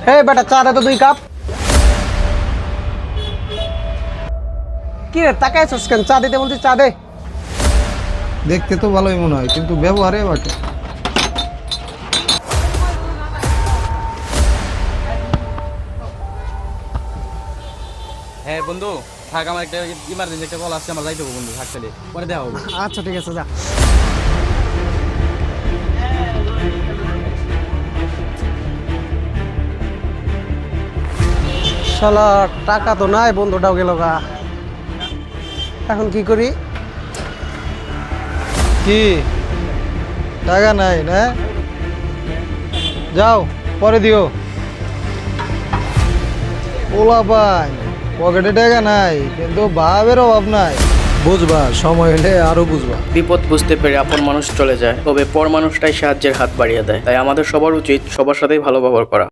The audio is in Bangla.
এই বেটা চা দে তো 2 কাপ। কি রে তাকায় আছিস কেন? চা দিতে বলছি, চা দে। দেখতে তো ভালোই মনে হয়, কিন্তু ব্যবহারে বাটে। হ্যাঁ বন্ধু থাক, আমার একটা ইমার্জেন্সি একটা কল আসছে, আমার যাইতে হবে বন্ধু, থাক তাহলে পরে দেওয়া হবে। আচ্ছা ঠিক আছে, যা। শালা টাকা তো নাই, বন্ধুটাও গেল গা। এখন কি করি? কি টাকা নাই না? যাও পরে দিও। ওলা পাই পকেটে টাকা নাই, কিন্তু ভাবের অভাব নাই। বুঝবা, সময় হলে আরো বুঝবা। বিপদ বুঝতে পেরে আপন মানুষ চলে যায়, তবে পর মানুষটাই সাহায্যের হাত বাড়িয়ে দেয়। তাই আমাদের সবার উচিত সবার সাথেই ভালো ব্যবহার করা।